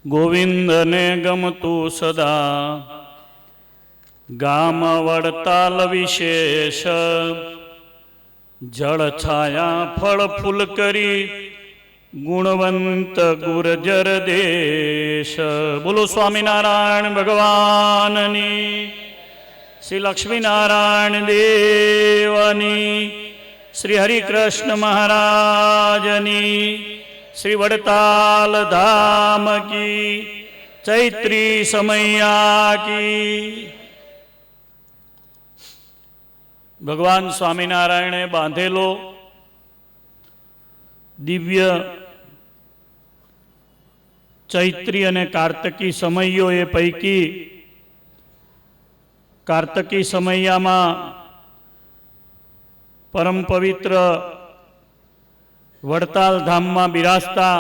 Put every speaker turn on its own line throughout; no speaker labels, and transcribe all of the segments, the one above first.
ગોવિંદને ગમતું સદા ગામ વડતાલ વિશેષ, જળ છાયા ફળ ફૂલ કરી ગુણવંત ગુર્જર દેશ. બોલો સ્વામિનારાયણ ભગવાનની, શ્રી લક્ષ્મીનારાયણ દેવની, શ્રી હરિકૃષ્ણ મહારાજની, શ્રી વડતાલ ધામ કી, ચૈત્રી સમૈયા કી. ભગવાન સ્વામિનારાયણે બાંધેલો દિવ્ય ચૈત્રી અને કાર્તકી સમયો, એ પૈકી કાર્તકી સમૈયામાં પરમ પવિત્ર વડતાલ ધામમાં બિરાજતા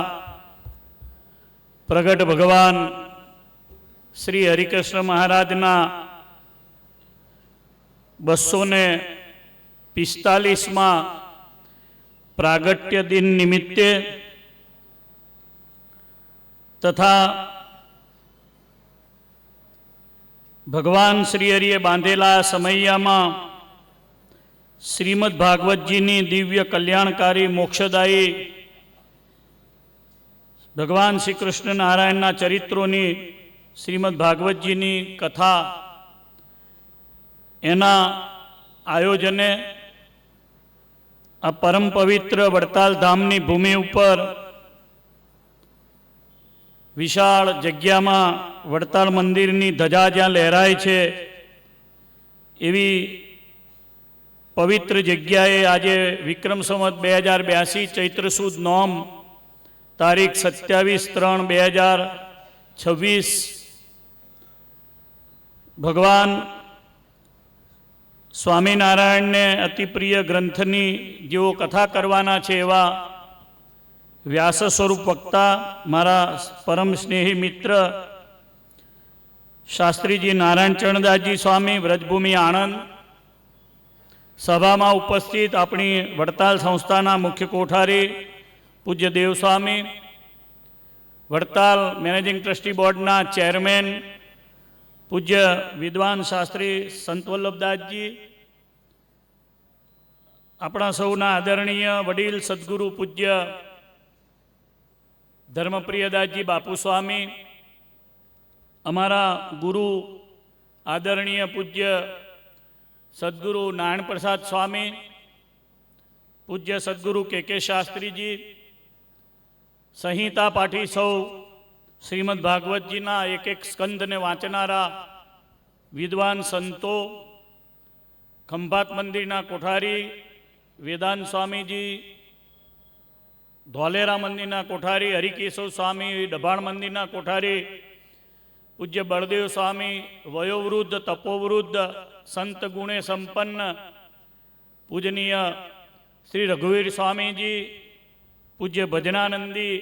પ્રગટ ભગવાન શ્રી હરિકૃષ્ણ મહારાજના 245માં પ્રાગટ્ય દિન નિમિત્તે તથા ભગવાન શ્રી હરિએ બાંધેલા સમૈયામાં શ્રીમદ ભાગવતજીની દિવ્ય કલ્યાણકારી મોક્ષદાયી ભગવાન શ્રી કૃષ્ણ નારાયણના ચરિત્રોની શ્રીમદ ભાગવતજીની કથા, એના આયોજને આ પરમ પવિત્ર વડતાલ ધામની ભૂમિ ઉપર વિશાળ જગ્યામાં વડતાલ મંદિરની ધજા જ્યાં લહેરાય છે એવી પવિત્ર જગ્યાએ આજે વિક્રમ સંવત 2082 ચૈત્ર સુદ નોમ તારીખ 27/3/2026 ભગવાન સ્વામિનારાયણને અતિ પ્રિય ગ્રંથની જેઓ કથા કરવાના છે એવા વ્યાસ સ્વરૂપ વક્તા મારા પરમ સ્નેહી મિત્ર શાસ્ત્રીજી નારાયણ ચરણદાસજી સ્વામી, વ્રજભૂમિ આણંદ, સભામાં ઉપસ્થિત આપણી વડતાલ સંસ્થાના મુખ્ય કોઠારી પૂજ્ય દેવસ્વામી, વડતાલ મેનેજિંગ ટ્રસ્ટી બોર્ડના ચેરમેન પૂજ્ય વિદ્વાન શાસ્ત્રી સંત વલ્લભદાસજી, આપણા સૌના આદરણીય વડીલ સદગુરુ પૂજ્ય ધર્મપ્રિયદાસજી બાપુ સ્વામી, અમારા ગુરુ આદરણીય પૂજ્ય સદગુરુ નારાયણ પ્રસાદ સ્વામી, પૂજ્ય સદગુરુ કે શાસ્ત્રીજી, સંહિતા પાઠી સૌ શ્રીમદ ભાગવતજીના એક એક સ્કંદને વાંચનારા વિદ્વાન સંતો, ખંભાત મંદિરના કોઠારી વેદાંત સ્વામીજી, ધોલેરા મંદિરના કોઠારી હરિકેશવ સ્વામી, ડભાણ મંદિરના કોઠારી પૂજ્ય બળદેવ સ્વામી, વયોવૃદ્ધ તપોવૃદ્ધ સંત ગુણે સંપન્ન પૂજનીય શ્રી રઘુવીર સ્વામીજી, પૂજ્ય ભજનાનંદી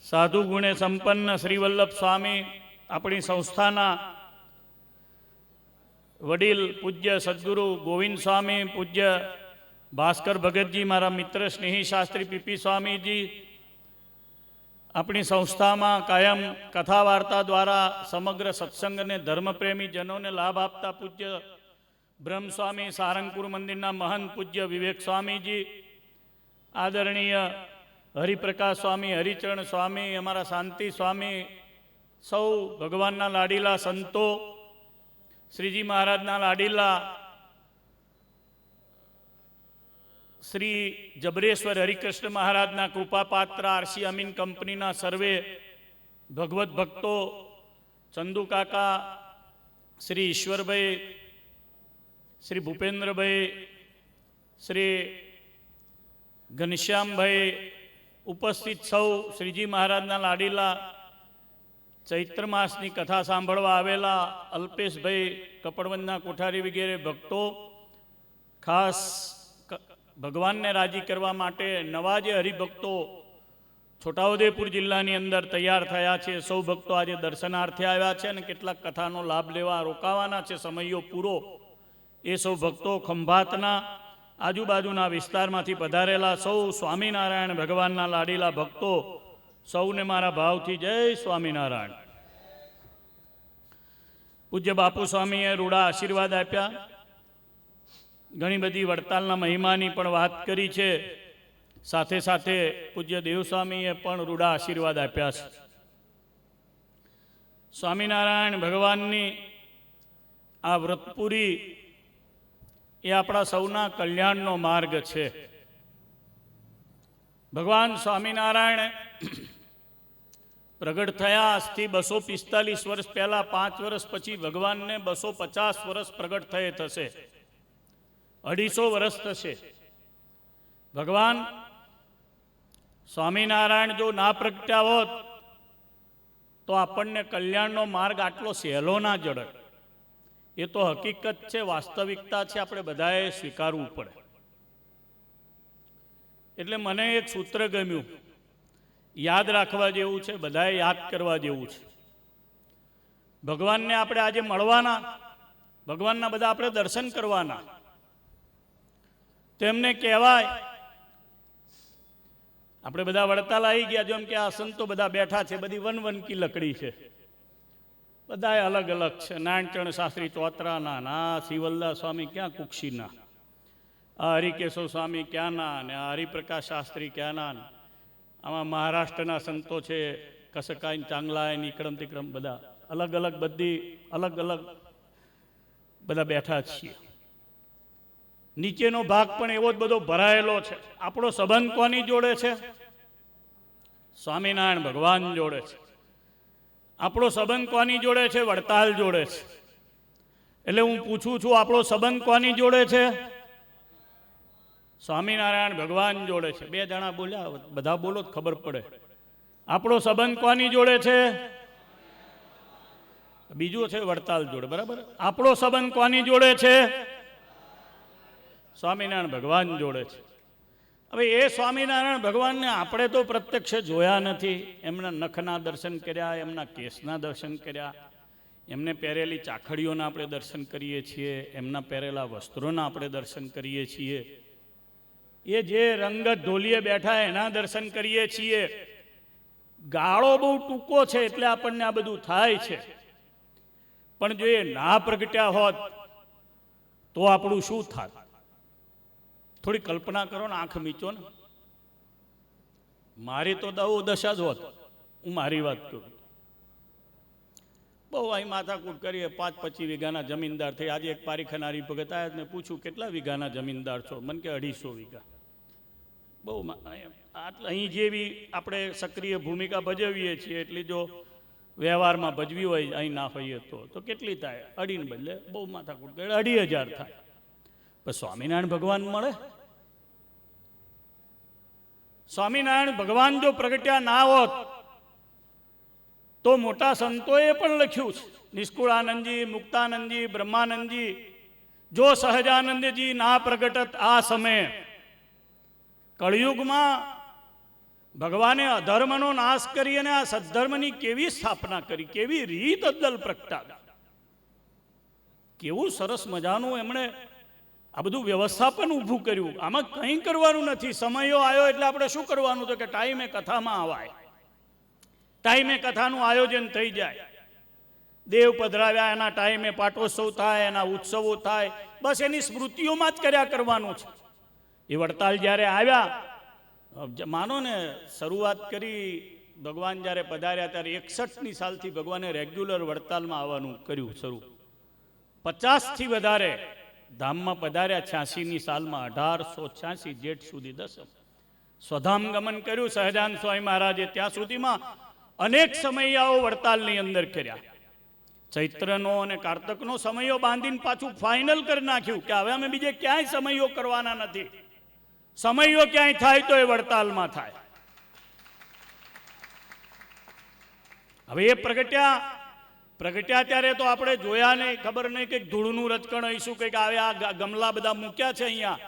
સાધુ ગુણે સંપન્ન શ્રી વલ્લભ સ્વામી, આપણી સંસ્થાના વડીલ પૂજ્ય સદગુરુ ગોવિંદ સ્વામી, પૂજ્ય ભાસ્કર ભગતજી, મારા મિત્ર સ્નેહી શાસ્ત્રી પીપી સ્વામીજી, આપણી સંસ્થામાં કાયમ કથા વાર્તા દ્વારા સમગ્ર સત્સંગ અને ધર્મપ્રેમી જનોને લાભ આપતા પૂજ્ય બ્રહ્મસ્વામી, સારંગપુર મંદિરના મહંત પૂજ્ય વિવેક સ્વામીજી, આદરણીય હરિપ્રકાશ સ્વામી, હરિચરણ સ્વામી, અમારા શાંતિ સ્વામી, સૌ ભગવાનના લાડીલા સંતો, શ્રીજી મહારાજના લાડીલા શ્રી જબરેશ્વર હરિકૃષ્ણ મહારાજના કૃપાપાત્ર આરસી અમીન કંપનીના સર્વે ભગવત ભક્તો, ચંદુ કાકા, શ્રી ઈશ્વરભાઈ, શ્રી ભૂપેન્દ્રભાઈ, શ્રી ઘનશ્યામભાઈ, ઉપસ્થિત સૌ શ્રીજી મહારાજના લાડીલા ચૈત્ર માસની કથા સાંભળવા આવેલા અલ્પેશભાઈ, કપડવંદના કોઠારી વગેરે ભક્તો, ખાસ ભગવાનને રાજી કરવા માટે નવા જે હરિભક્તો છોટાઉદેપુર જિલ્લાની અંદર તૈયાર થયા છે, સૌ ભક્તો આજે દર્શનાર્થે આવ્યા છે અને કેટલાક કથાનો લાભ લેવા રોકાવાના છે, સમયો પૂરો. એ સૌ ભક્તો, ખંભાતના આજુબાજુના વિસ્તારમાંથી પધારેલા સૌ સ્વામિનારાયણ ભગવાનના લાડીલા ભક્તો, સૌને મારા ભાવથી જય સ્વામિનારાયણ. પૂજ્ય બાપુ સ્વામીએ રૂડા આશીર્વાદ આપ્યા. ઘણી બધી વડતાલના મહિમાની પણ વાત કરી છે. સાથે સાથે પૂજ્ય દેવસ્વામીએ પણ રૂડા આશીર્વાદ આપ્યા છે. સ્વામિનારાયણ ભગવાનની આ વ્રતપુરી એ આપણા સૌના કલ્યાણનો માર્ગ છે. ભગવાન સ્વામિનારાયણ પ્રગટ થયા આજથી 245 વર્ષ પહેલાં, 5 વર્ષ પછી ભગવાનને 250 વર્ષ પ્રગટ થયે થશે, 250 વર્ષ થશે. ભગવાન સ્વામિનારાયણ જો ના પ્રગટ્યા હોત તો આપણને કલ્યાણનો માર્ગ આટલો સહેલો ના જડે. એ તો હકીકત છે, વાસ્તવિકતા છે, આપણે બધાએ સ્વીકારવું પડે. એટલે મને એક સૂત્ર ગમ્યું, યાદ રાખવા જેવું છે, બધાએ યાદ કરવા જેવું છે. ભગવાનને આપણે આજે મળવાના, ભગવાનના બધા આપણે દર્શન કરવાના. તેમને કહેવાય, આપણે બધા વડતાલ આવી ગયા, જેમ કે આ સંતો બધા બેઠા છે, બધી વનવનકી લકડી છે, બધા અલગ અલગ છે. નારાયણચરણ શાસ્ત્રી ચોતરાના, ના શિવલ્લા સ્વામી ક્યાં કુક્ષીના, આ હરિકેશવ સ્વામી ક્યાંના, ને આ હરિપ્રકાશ શાસ્ત્રી ક્યાંના. આમાં મહારાષ્ટ્રના સંતો છે, કસકાઈ ચાંગલાય નીકળમ તિકરમ, બધા અલગ અલગ, બધી અલગ અલગ બધા બેઠા છીએ. નીચેનો ભાગ પણ એવો જ બધો ભરાયેલો છે. આપણો સંબંધ કોની જોડે છે? સ્વામિનારાયણ ભગવાન જોડે છે. આપણો સંબંધ કોની જોડે છે? વડતાલ જોડે છે. એટલે હું પૂછું છું, આપણો સંબંધ કોની જોડે છે? સ્વામિનારાયણ ભગવાન જોડે છે. 2 જણા બોલ્યા, બધા બોલો તો ખબર પડે. આપણો સંબંધ કોની જોડે છે? બીજો છે વડતાલ જોડે, બરાબર. આપણો સંબંધ કોની જોડે છે? સ્વામિનારાયણ ભગવાન જોડે છે. હવે એ સ્વામિનારાયણ ભગવાનને આપણે તો પ્રત્યક્ષ જોયા નથી. એમના નખના દર્શન કર્યા, એમના કેસના દર્શન કર્યા, એમને પહેરેલી ચાખડીઓના આપણે દર્શન કરીએ છીએ, એમના પહેરેલા વસ્ત્રોના આપણે દર્શન કરીએ છીએ, એ જે રંગત ઢોલીએ બેઠા એના દર્શન કરીએ છીએ. ગાળો બહુ ટૂંકો છે એટલે આપણને આ બધું થાય છે. પણ જો એ ના પ્રગટ્યા હોત તો આપણું શું થાત? થોડી કલ્પના કરો ને, આંખ મીચો ને. મારી તો દશા જ હોત. હું મારી વાત કરું, બહુ અહીં માથાકૂટ કરીએ. 5-25 વીઘાના જમીનદાર થઈ. આજે એક પારીખનારી ભગત આવ્યા, મેં પૂછ્યું કેટલા વીઘાના જમીનદાર છો? મને કે 250 વીઘા. બહુ અહીં જેવી આપણે સક્રિય ભૂમિકા ભજવીએ છીએ એટલી જો વ્યવહારમાં ભજવી હોય અહીં ના હોઈએ તો કેટલી થાય? 2.5 ને બદલે બહુ માથાકૂટ કરે 2,500 થાય. પણ સ્વામિનારાયણ ભગવાન મળે? સ્વામિનારાયણ ભગવાન જો પ્રગટ્યા ના હોત તો મોટા સંતોએ પણ લખ્યું છે. નિષ્કુળાનંદજી, મુક્તાનંદજી, બ્રહ્માનંદજી, જો સહજાનંદજી ના પ્રગટત આ સમયે. કળિયુગમાં ભગવાને અધર્મનો નાશ કરી અને આ સદ્ધર્મની કેવી સ્થાપના કરી, કેવી રીત અદ્દલ પ્રગટાવી, કેવું સરસ મજાનું એમણે આ બધું વ્યવસ્થાપન ઊભું કર્યું. આમાં કંઈ કરવાનું નથી. સમયો આવ્યો એટલે આપણે શું કરવાનું? તો કે ટાઈમે કથામાં આવાય, ટાઈમે કથાનું આયોજન થઈ જાય. દેવ પધરાવ્યા એના ટાઈમે પાટોત્સવ થાય, એના ઉત્સવો થાય, બસ એની સ્મૃતિઓમાં જ કર્યા કરવાનું છે. એ વડતાલ જ્યારે આવ્યા, માનો ને શરૂઆત કરી, ભગવાન જ્યારે પધાર્યા ત્યારે 61ની સાલથી ભગવાને રેગ્યુલર વડતાલમાં આવવાનું કર્યું શરૂ. 50થી વધારે ધામમાં પધાર્યા. 86ની સાલમાં 1886 જેઠ સુધી 10 સ્વધામ ગમન કર્યું સહજાનંદ સ્વામી મહારાજે. ત્યાં સુધીમાં અનેક સમયાઓ વડતાલની અંદર કર્યા. ચૈત્રનો અને કાર્તકનો સમયો બાંધીને પાછું ફાઇનલ કરી નાખ્યું કે હવે અમે બીજે ક્યાંય સમયો કરવાના નથી. સમયો ક્યાંય થાય તો એ વડતાલમાં થાય. હવે એ પ્રગટ્યા ત્યારે તો આપણે જોયા નહીં, ખબર નહીં કે ધૂળનું રચકણ હઈશું, કંઈક આવે આ ગમલા બધા મૂક્યા છે અહીંયા,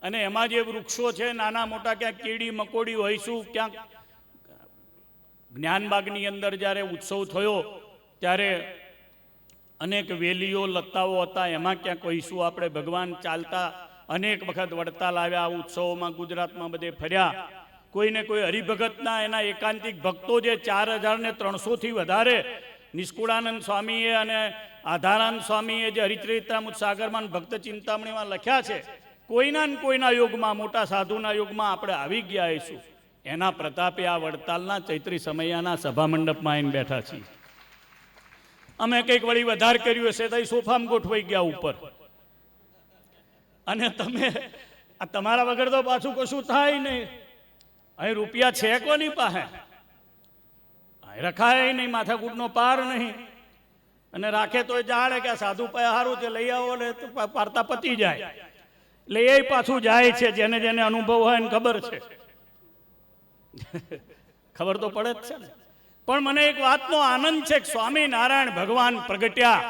અને એમાં જે વૃક્ષો છે નાના મોટા, ક્યાંક કીડી મકોડી હઈશું, ક્યાંક જ્ઞાનબાગની અંદર જ્યારે ઉત્સવ થયો ત્યારે અનેક વેલીઓ લતાઓ હતા, એમાં ક્યાંક હઈશું આપણે. ભગવાન ચાલતા અનેક વખત વડતાલ આવ્યા, ઉત્સવોમાં ગુજરાતમાં બધે ફર્યા. કોઈને કોઈ હરિભગતના એના એકાંતિક ભક્તો જે 4300થી વધારે નિષ્કુળાનંદ સ્વામીએ અને આધારાનંદ સ્વામીએ જે હરિચરિત્રામૃત સાગરમાં ભક્ત ચિંતામણીમાં લખ્યા છે, કોઈના ને કોઈના યુગમાં, મોટા સાધુના યુગમાં આપણે આવી ગયા હશું. એના પ્રતાપે આ વડતાલના ચૈત્રી સમયાના સભા મંડપમાં આવીને બેઠા છીએ. અમે કંઈક વળી વધારે કર્યું હશે તો સોફામાં ગોઠવાઈ ગયા ઉપર, અને તમે આ તમારા વગર તો પાછું કશું થાય નહીં. અહીં રૂપિયા છે કોની પાસે? રખાય નહીં, માથાકૂટનો પાર નહીં, અને રાખે તો જાણે કે આ સાધુ પાસે સારું છે લઈ આવો ને પારતા પતી જાય. એટલે એ પાછું જાય છે. જેને જેને અનુભવ હોય એને ખબર છે. ખબર તો પડે જ છે ને. પણ મને એક વાતનો આનંદ છે કે સ્વામિનારાયણ ભગવાન પ્રગટ્યા,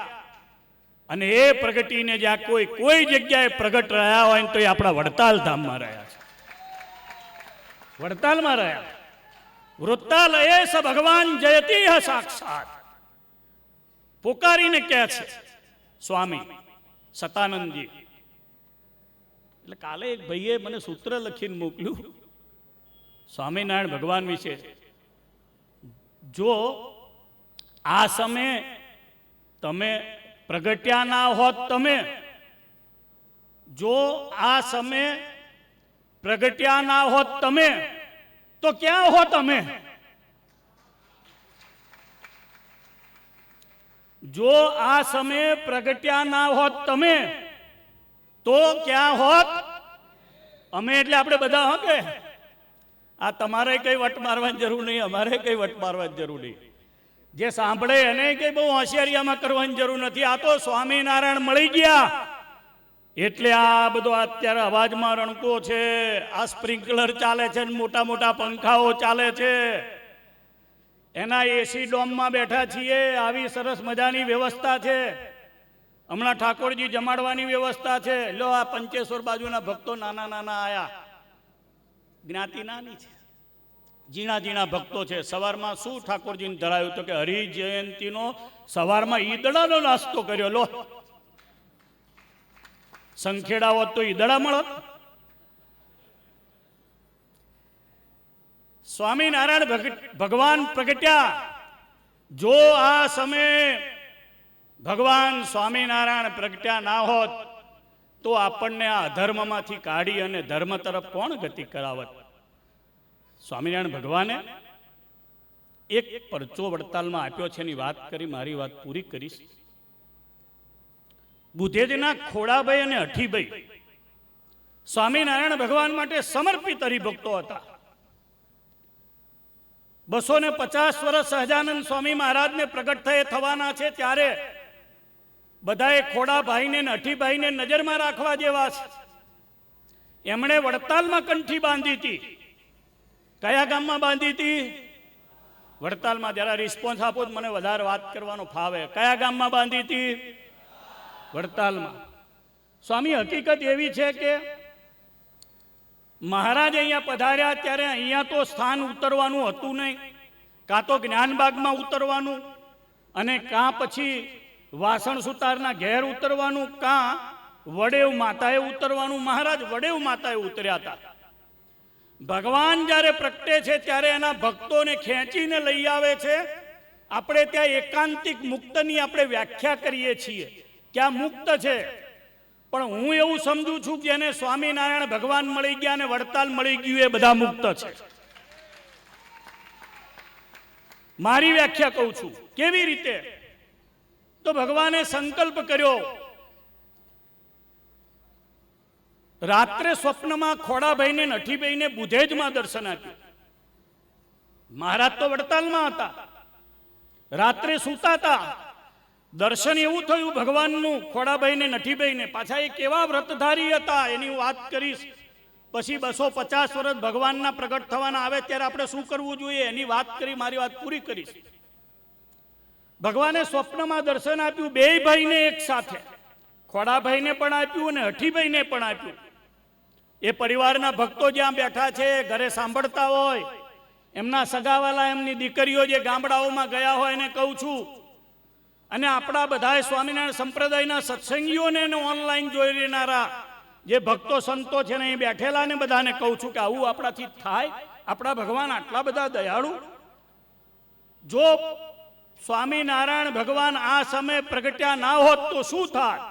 અને એ પ્રગટીને જ્યાં કોઈ જગ્યાએ પ્રગટ રહ્યા હોય તો એ આપણા વડતાલ ધામમાં રહ્યા છે. વડતાલમાં રહ્યા. વૃત્તાલયે સ ભગવાન જયતી સાક્ષાત પોકારીને કહે છે સ્વામી સતાનંદજી. એટલે કાલે એક ભાઈએ મને સૂત્ર લખીને મોકલ્યું સ્વામિનારાયણ ભગવાન વિશે. જો આ સમયે તમે પ્રગટ્યા ના હોત, જો આ સમયે પ્રગટ્યા ના હોત તમે, તો ક્યાં હો તમે? જો આ સમયે પ્રગટ્યા ના હોત તમે, તો ક્યાં હોત? અમે એટલે આપણે બધા હો કે આ તમારે કઈ વટ મારવાની જરૂર નહીં, અમારે કઈ વટ મારવાની જરૂર નહીં. જે સાંભળે એને કઈ બહુ હોશિયારીમાં કરવાની જરૂર નથી. આ તો સ્વામિનારાયણ મળી ગયા એટલે આ બધો અત્યારે અવાજમાં રણકો છે, આ સ્પ્રિંકલર ચાલે છે, મોટા મોટા પંખાઓ ચાલે છે, એના એસી ડોમમાં બેઠા છીએ. આવી સરસ મજાની વ્યવસ્થા છે. હમણાં ઠાકોરજી જમાડવાની વ્યવસ્થા છે. લો આ પંચેશ્વર બાજુના ભક્તો નાના નાના આયા, જ્ઞાતિ નાની છે, ઝીણા ઝીણા ભક્તો છે. સવારમાં શું ઠાકોરજીને ધરાયું તો કે હરિ જયંતીનો સવારમાં ઈદડાનો નાસ્તો કર્યો. લો સંખેડા હોત તો ઈદડા મળત. સ્વામિનારાયણ ભગવાન પ્રગટ્યા. જો આ સમયે ભગવાન સ્વામિનારાયણ પ્રગટ્યા ના હોત તો આપણને આ અધર્મમાંથી કાઢી અને ધર્મ તરફ કોણ ગતિ કરાવત? સ્વામિનારાયણ ભગવાને એક પરચો વડતાલમાં આપ્યો છે, એની વાત કરી મારી વાત પૂરી કરીશ. બુધેજના ખોડાભાઈ અને હઠીભાઈ સ્વામિનારાયણ ભગવાન માટે સમર્પિત હરિભક્તો હતા. 250 વર્ષ સહજાનંદ સ્વામી મહારાજને પ્રગટ થવાના છે ત્યારે બધાએ ખોડાભાઈને અને હઠીભાઈને નજરમાં રાખવા જેવા છે. એમણે વડતાલમાં કંઠી બાંધી હતી. કયા ગામમાં બાંધી હતી? વડતાલમાં. જરા રિસ્પોન્સ આપો, મને વધારે વાત કરવાનો ફાવે. કયા ગામમાં બાંધી હતી? વડતાલમાં. સ્વામી, હકીકત એવી છે કે મહારાજ અહીંયા પધાર્યા ત્યારે અહીંયા તો સ્થાન ઉતરવાનું હતું નહીં. કાં તો જ્ઞાનબાગમાં ઉતરવાનું, અને કાં પછી વાસણ સુતારના ઘેર ઉતરવાનું, કાં વડેવ માતાએ ઉતરવાનું. મહારાજ વડેવ માતાએ ઉતર્યા હતા. ભગવાન જ્યારે પ્રગટે છે ત્યારે એના ભક્તોને ખેંચીને લઈ આવે છે. આપણે ત્યાં એકાંતિક મુક્તની આપણે વ્યાખ્યા કરીએ છીએ કે આ મુક્ત છે, પણ હું એવું સમજુ છું કે જેને સ્વામિનારાયણ ભગવાન મળી ગયા અને વડતાલ મળી ગયું એ બધા મુક્ત છે. મારી વ્યાખ્યા કહું છું. કેવી રીતે? તો ભગવાને સંકલ્પ કર્યો. રાત્રે સ્વપ્નમાં ખોડાભાઈને નઠીભાઈને બુધેજમાં દર્શન આપ્યું. મહારાજ તો વડતાલમાં હતા, રાત્રે સૂતા હતા. દર્શન એવું થયું ભગવાનનું ખોડાભાઈને નઠીભાઈને. પાછા એ કેવા વ્રતધારી હતા એની વાત કરીશ. પછી 250 વર્ષ ભગવાનના પ્રગટ થવાના આવે ત્યારે આપણે શું કરવું જોઈએ એની વાત કરી, મારી વાત પૂરી કરીશ. ભગવાને સ્વપ્નમાં દર્શન આપ્યું બે ભાઈને એક સાથે. ખોડાભાઈને પણ આપ્યું અને હઠીભાઈને પણ આપ્યું. એ પરિવારના ભક્તો જ્યાં બેઠા છે, ઘરે સાંભળતા હોય, એમના સગાવાલા, એમની દીકરીઓ જે ગામડાઓમાં ગયા હોય એને કહું છું, અને આપણા બધા સ્વામિનારાયણ સંપ્રદાયના સત્સંગીઓને ઓનલાઈન જોઈ રહેનારા જે ભક્તો સંતો છે ને એ બેઠેલા ને બધાને કહું છું કે આવું આપણાથી થાય આપણા ભગવાન આટલા બધા દયાળુ? જો સ્વામિનારાયણ ભગવાન આ સમયે પ્રગટ્યા ના હોત તો શું થાત?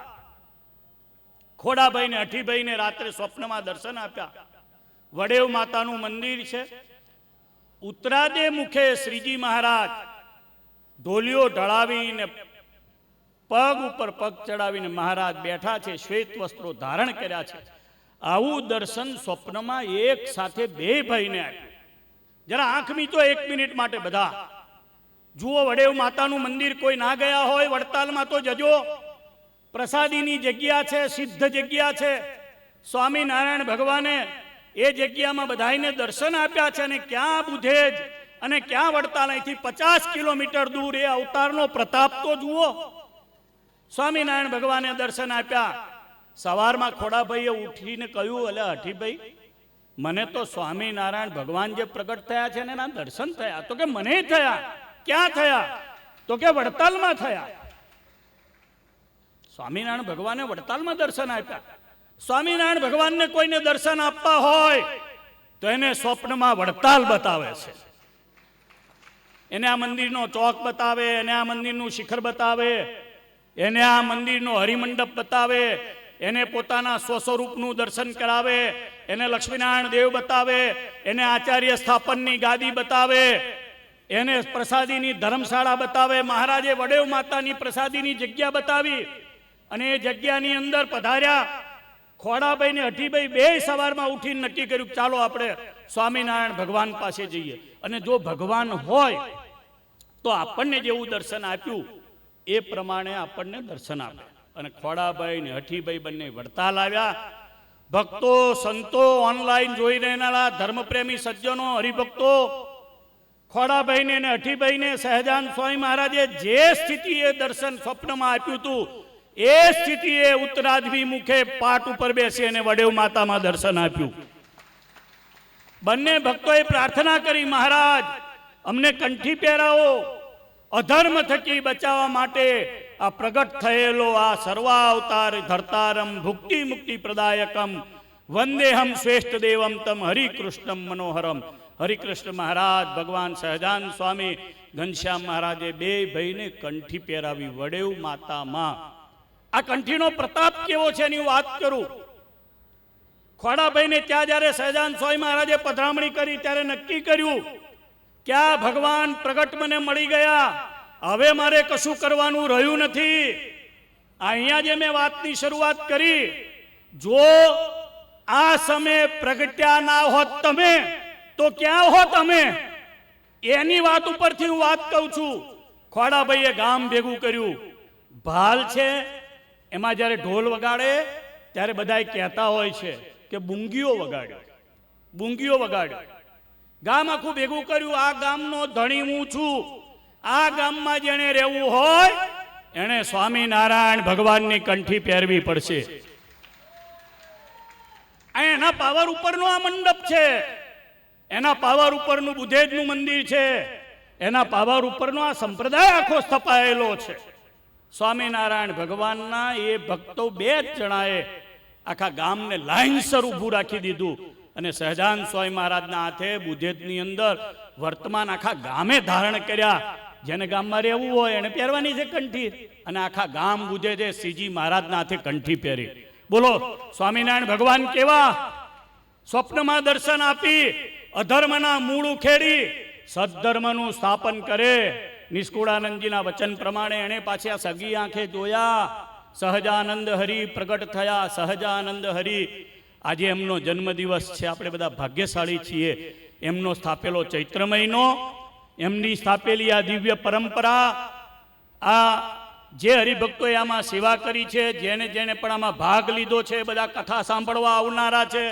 ખોડાભાઈ ને અઠીભાઈ ને રાત્રે સ્વપ્નમાં દર્શન આપ્યા. વડેવ માતાનું મંદિર છે. ઉત્તરાદે મુખે શ્રીજી મહારાજ ઢોલિયો ઢળાવીને પગ ઉપર પગ ચડાવીને મહારાજ બેઠા છે, શ્વેત વસ્ત્રો ધારણ કર્યા છે. આવું દર્શન સ્વપ્નમાં એક સાથે બે ભાઈને આપ્યું. જરા આંખ મીચો 1 મિનિટ માટે બધા. જુઓ, વડેવ માતાનું મંદિર કોઈ ના ગયા હોય વડતાલમાં તો જજો. પ્રસાદીની જગ્યા છે, સિદ્ધ જગ્યા છે. સ્વામિનારાયણ ભગવાને એ જગ્યામાં બધાઈને દર્શન આપ્યા છે. અને ક્યાં બુધેજ અને ક્યાં વડતાલ, અહીંથી 50 કિલોમીટર દૂર એ અવતારનો પ્રતાપ તો જુઓ. સ્વામિનારાયણ ભગવાને દર્શન આપ્યા. સવારમાં ખોડાભાઈએ ઉઠીને કહ્યું, અલે હઠીભાઈ, મને તો સ્વામિનારાયણ ભગવાન જે પ્રગટ થયા છે ને એના દર્શન થયા. તો કે મને થયા. ક્યાં થયા? તો કે વડતાલમાં થયા. સ્વામિનારાયણ ભગવાને વડતાલમાં દર્શન આપ્યા. સ્વામિનારાયણ ભગવાનને કોઈને દર્શન આપવા હોય તો એને સ્વપ્નમાં વડતાલ બતાવે છે. એને આ મંદિરનો ચોક બતાવે, એને આ મંદિરનું શિખર બતાવે, એને આ મંદિરનો હરિમંડપ બતાવે, એને પોતાના સ્વસ્વરૂપનું દર્શન કરાવે, એને લક્ષ્મીનારાયણ દેવ બતાવે, એને આચાર્ય સ્થાપનની ગાદી બતાવે, એને પ્રસાદીની ધર્મશાળા બતાવે. મહારાજે વડેવ માતાની પ્રસાદીની જગ્યા બતાવી અને એ જગ્યાની અંદર પધાર્યા. ખોડાભાઈ ને હઠીભાઈ બે સવારમાં ઉઠીને નક્કી કર્યું, ચાલો આપણે સ્વામિનારાયણ ભગવાન પાસે જઈએ. અને જો ભગવાન હોય તો આપણને જેવું દર્શન આપ્યું એ પ્રમાણે આપણને દર્શન આપે. અને ખોડાભાઈ ને હઠીભાઈ બંને વડતાલ આવ્યા. ભક્તો, સંતો, ઓનલાઈન જોઈ રહેલા ધર્મપ્રેમી સજ્જનો, હરિભક્તો, ખોડાભાઈને અને હઠીભાઈને સહજાન સ્વામી મહારાજે જે સ્થિતિએ દર્શન સ્વપ્નમાં આપ્યું હતું એ સ્થિતિએ ઉત્તરાભિમુખે પાટ ઉપર બેસી અને વડેવ માતામાં દર્શન આપ્યું. બંને ભક્તોએ પ્રાર્થના કરી, મહારાજ અમને કંઠી પહેરાવો. અધર્મ થકી બચાવવા માટે આ પ્રગટ થયેલો આ સર્વાવતાર ધરતારમ ભુક્તિ મુક્તિ પ્રદાયકમ વંદેહમ શ્રેષ્ઠ દેવમ તમ હરિકૃષ્ણમ મનોહરમ. હરિકૃષ્ણ મહારાજ, ભગવાન સહજાન સ્વામી, ઘનશ્યામ મહારાજે બે ભાઈને કંઠી પહેરાવી વડેવ માતામાં. આ કંઠીનો પ્રતાપ કેવો છે એની વાત કરું. ખોડાભાઈને ત્યાં જ્યારે સહજાન સ્વામી મહારાજે પધરામણી કરી ત્યારે નક્કી કર્યું કે આ ભગવાન પ્રગટ મને મળી ગયા, હવે મારે કશું કરવાનું રહ્યું નથી. અહીંયા જે મેં વાતની શરૂઆત કરી, જો આ સમયે પ્રગટ્યા ના હોત તમે તો ક્યાં હોત અમે? એની વાત ઉપરથી હું વાત કહું છું. ખોડાભાઈએ ગામ ભેગું કર્યું. ભાલ છે એમાં જ્યારે ઢોલ વગાડે ત્યારે બધા કહેતા હોય છે કે બુંગીઓ વગાડ્યો, બુંગીઓ વગાડ્યો. ગામ આખું ભેગું કર્યું. આ ગામનો ધણી હું છું. આ ગામમાં જેને રહેવું હોય એને સ્વામિનારાયણ ભગવાનની કંઠી પહેરવી પડશે. એના પાવર ઉપરનો આ મંડપ છે, એના પાવર ઉપરનું બુધેજનું મંદિર છે, એના પાવર ઉપરનો આ સંપ્રદાય આખો સ્થપાયેલો છે. સ્વામિનારાયણ ભગવાનના એ ભક્તો 2 જ જણાએ આખા ગામને લાઈનસર ઊભું રાખી દીધું. અને સહજાન સ્વામી મહારાજના હાથે બુધેજની અંદર વર્તમાન આખા ગામે ધારણ કર્યા. જેને ગામમાં રહેવું હોય એને પહેરવાની છે કંઠી. અને આખા ગામ બુધેજે શ્રીજી મહારાજના હાથે કંઠી પહેરી. બોલો, સ્વામિનારાયણ ભગવાન કેવા! સ્વપ્નમાં દર્શન આપી અધર્મના મૂળ ઉખેડી સદ્ધર્મનું સ્થાપન કરે. નિષ્કુળાનંદજીના વચન પ્રમાણે એણે પાછા સગી આંખે જોયા. સહજાનંદ હરિ પ્રગટ થયા. સહજાનંદ હરિ. આજે એમનો જન્મદિવસ છે. આપણે બધા ભાગ્યશાળી છીએ. એમનો સ્થાપેલો ચૈત્ર મહિનો, એમની સ્થાપેલી આ દિવ્ય પરંપરા, આ જે હરિભક્તોએ આમાં સેવા કરી છે, જેને જેને પણ આમાં ભાગ લીધો છે, બધા કથા સાંભળવા આવનારા છે,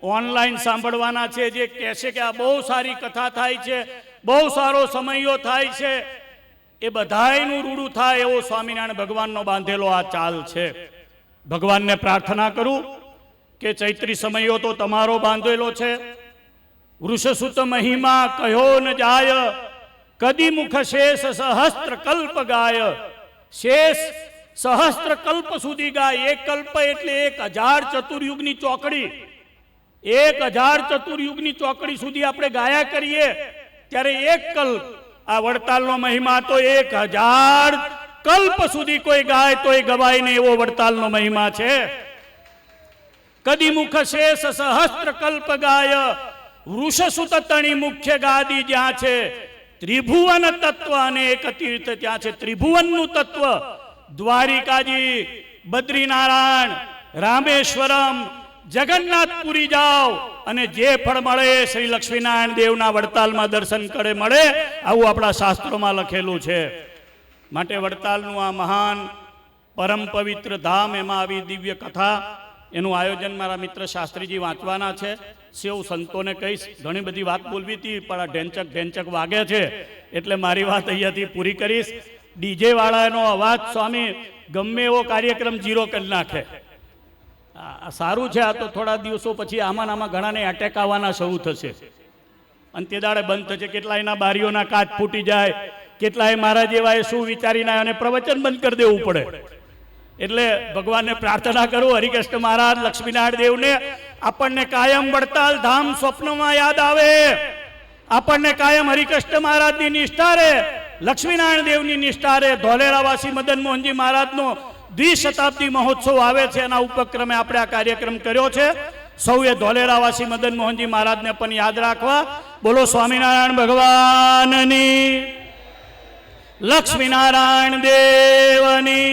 ઓનલાઈન સાંભળવાના છે, જે કહેશે કે આ બહુ સારી કથા થાય છે, બહુ સારો સમયો થાય છે, એ બધાયનું રૂડું થાય એવો સ્વામિનારાયણ ભગવાનનો બાંધેલો આ ચાલ છે. ભગવાનને પ્રાર્થના કરું કે ચૈત્રી સમયો તો તમારો બાંધેલો છે. વૃષસુત મહિમા કહ્યો ન જાય, કદી મુખ શેષ સહસ્ત્ર કલ્પ ગાય. શેષ સહસ્ત્ર કલ્પ સુધી ગાય. એક કલ્પ એટલે 1000 ચતુર્યુગની ચોકડી. 1000 ચતુર્યુગની ચોકડી સુધી આપણે ગાયા કરીએ ત્યારે એક કલ્પ, આ વડતાલનો મહિમા તો 1000 કલ્પ સુધી કોઈ ગાય તોય ગવાય ને એવો વડતાલનો મહિમા છે. કદી મુખ શેષ સહસ્ત્ર કલ્પ ગાય, વૃષસુત તણી મુખ્ય ગાદી જ્યાં છે. ત્રિભુવન તત્વ અનેક તીર્થ ત્યાં છે. ત્રિભુવનનું તત્વ દ્વારિકાજી, બદ્રીનારાયણ, રામેશ્વરમ, જગન્નાથપુરી જાઓ અને જે ફળ મળે શ્રી લક્ષ્મીનારાયણ દેવના વડતાલમાં દર્શન કરે મળે, આવું આપણા શાસ્ત્રોમાં લખેલું છે. માટે વડતાલનું આ મહાન પરમ પવિત્ર ધામ, એમાં આવી દિવ્ય કથા, એનું આયોજન મારા મિત્ર શાસ્ત્રીજી વાંચવાના છે. સેવ સંતોને કહીશ, ઘણી બધી વાત બોલવી હતી પણ આ ઢેંચક વાગે છે એટલે મારી વાત અહીંયાથી પૂરી કરીશ. ડીજે વાળાનો અવાજ સ્વામી ગમે એવો કાર્યક્રમ જીરો કરી નાખે. સારું છે, આ તો થોડા દિવસો પછી આમાં ઘણાને એટેક આવવાના શરૂ થશે અને તે દાડે બંધ થશે. કેટલાયના બારીઓના કાચ ફૂટી જાય, કેટલાય મારા જેવા શું વિચારીને અને પ્રવચન બંધ કરી દેવું પડે. એટલે ભગવાનને પ્રાર્થના કરું, હરિકૃષ્ણ મહારાજ, લક્ષ્મીનારાયણ દેવને આપણને કાયમ વડતાલ ધામ સ્વપ્નમાં યાદ આવે, આપણને કાયમ હરિકૃષ્ણ મહારાજની નિષ્ઠા રે, લક્ષ્મીનારાયણ દેવની નિષ્ઠા રે. ધોલેરાવાસી મદન મોહનજી મહારાજનો દ્વિશતાબ્દી મહોત્સવ આવે છે, એના ઉપક્રમે આપણે આ કાર્યક્રમ કર્યો છે. સૌએ ધોલેરાવાસી મદન મોહનજી મહારાજને પણ યાદ રાખવા. બોલો સ્વામિનારાયણ ભગવાનની, લક્ષ્મીનારાયણ દેવની,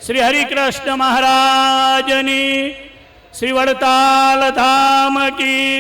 શ્રી હરિકૃષ્ણ મહારાજની, શ્રી વડતાલ ધામ કી